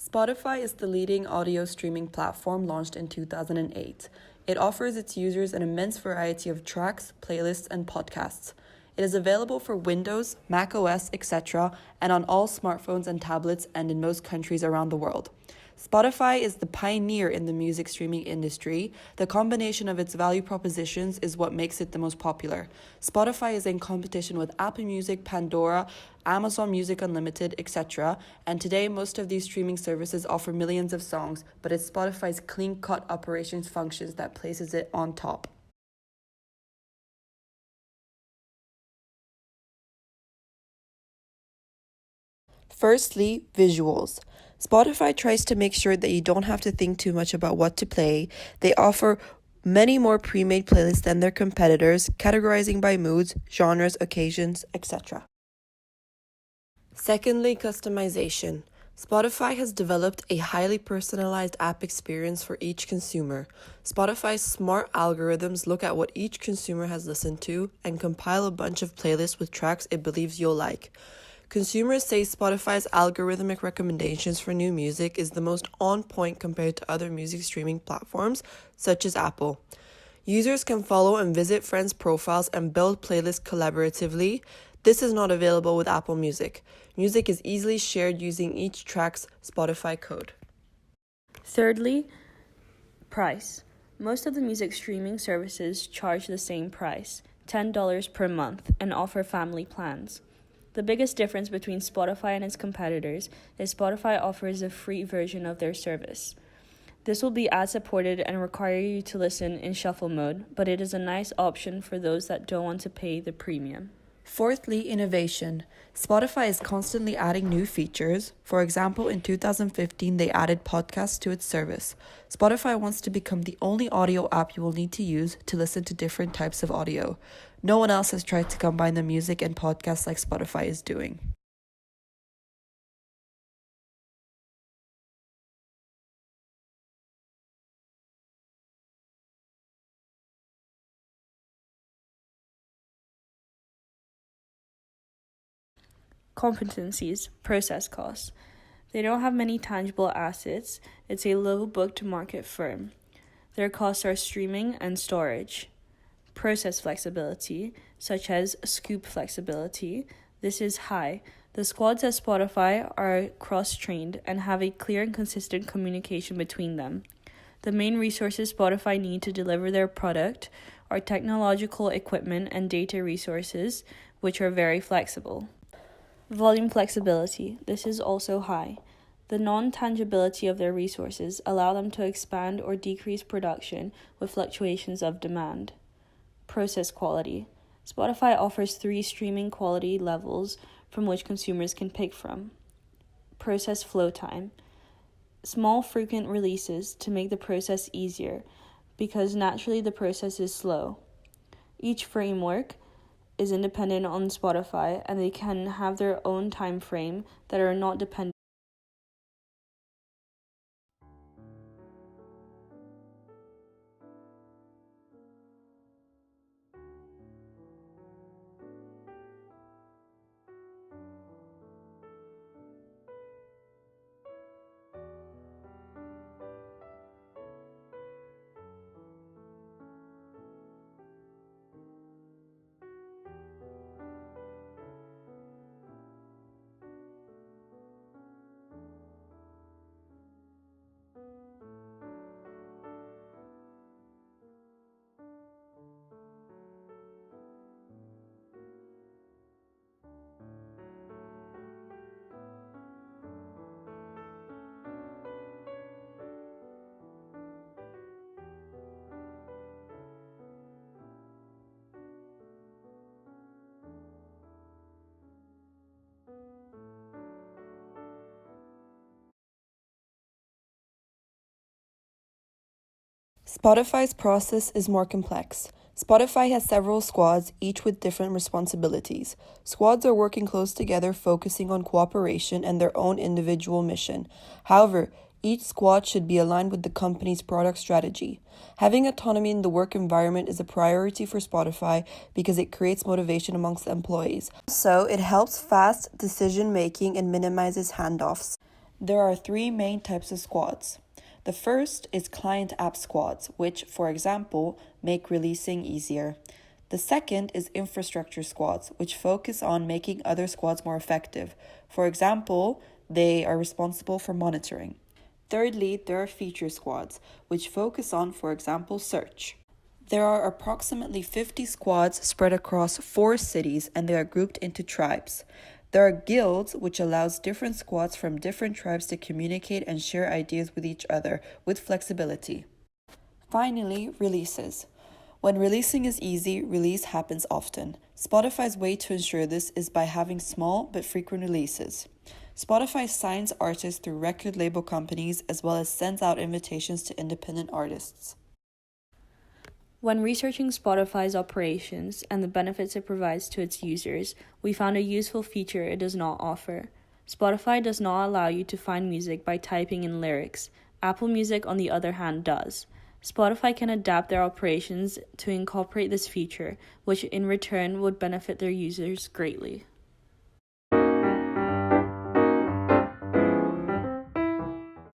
Spotify is the leading audio streaming platform launched in 2008. It offers its users an immense variety of tracks, playlists, and podcasts. It is available for Windows, Mac OS, etc., and on all smartphones and tablets and in most countries around the world. Spotify is the pioneer in the music streaming industry. The combination of its value propositions is what makes it the most popular. Spotify is in competition with Apple Music, Pandora, Amazon Music Unlimited, etc. And today, most of these streaming services offer millions of songs, but it's Spotify's clean-cut operations functions that places it on top. Firstly, visuals. Spotify tries to make sure that you don't have to think too much about what to play. They offer many more pre-made playlists than their competitors, categorizing by moods, genres, occasions, etc. Secondly, customization. Spotify has developed a highly personalized app experience for each consumer. Spotify's smart algorithms look at what each consumer has listened to and compile a bunch of playlists with tracks it believes you'll like. Consumers say Spotify's algorithmic recommendations for new music is the most on point compared to other music streaming platforms, such as Apple. Users can follow and visit friends' profiles and build playlists collaboratively. This is not available with Apple Music. Music is easily shared using each track's Spotify code. Thirdly, price. Most of the music streaming services charge the same price, $10 per month, and offer family plans. The biggest difference between Spotify and its competitors is Spotify offers a free version of their service. This will be ad-supported and require you to listen in shuffle mode, but it is a nice option for those that don't want to pay the premium. Fourthly, innovation. Spotify is constantly adding new features. For example, in 2015, they added podcasts to its service. Spotify wants to become the only audio app you will need to use to listen to different types of audio. No one else has tried to combine the music and podcasts like Spotify is doing. Competencies, process costs. They don't have many tangible assets. It's a low booked market firm. Their costs are streaming and storage. Process flexibility, such as scoop flexibility. This is high. The squads at Spotify are cross-trained and have a clear and consistent communication between them. The main resources Spotify need to deliver their product are technological equipment and data resources, which are very flexible. Volume flexibility. This is also high. The non-tangibility of their resources allow them to expand or decrease production with fluctuations of demand. Process quality. Spotify offers 3 streaming quality levels from which consumers can pick from. Process flow time. Small frequent releases to make the process easier because naturally the process is slow. Each framework is independent on Spotify and they can have their own time frame that are not dependent. Spotify's process is more complex. Spotify has several squads, each with different responsibilities. Squads are working close together, focusing on cooperation and their own individual mission. However, each squad should be aligned with the company's product strategy. Having autonomy in the work environment is a priority for Spotify because it creates motivation amongst employees. So, it helps fast decision-making and minimizes handoffs. There are three main types of squads. The first is client app squads, which, for example, make releasing easier. The second is infrastructure squads, which focus on making other squads more effective. For example, they are responsible for monitoring. Thirdly, there are feature squads, which focus on, for example, search. There are approximately 50 squads spread across 4 cities, and they are grouped into tribes. There are guilds, which allows different squads from different tribes to communicate and share ideas with each other with flexibility. Finally, releases. When releasing is easy, release happens often. Spotify's way to ensure this is by having small but frequent releases. Spotify signs artists through record label companies as well as sends out invitations to independent artists. When researching Spotify's operations and the benefits it provides to its users, we found a useful feature it does not offer. Spotify does not allow you to find music by typing in lyrics. Apple Music, on the other hand, does. Spotify can adapt their operations to incorporate this feature, which in return would benefit their users greatly.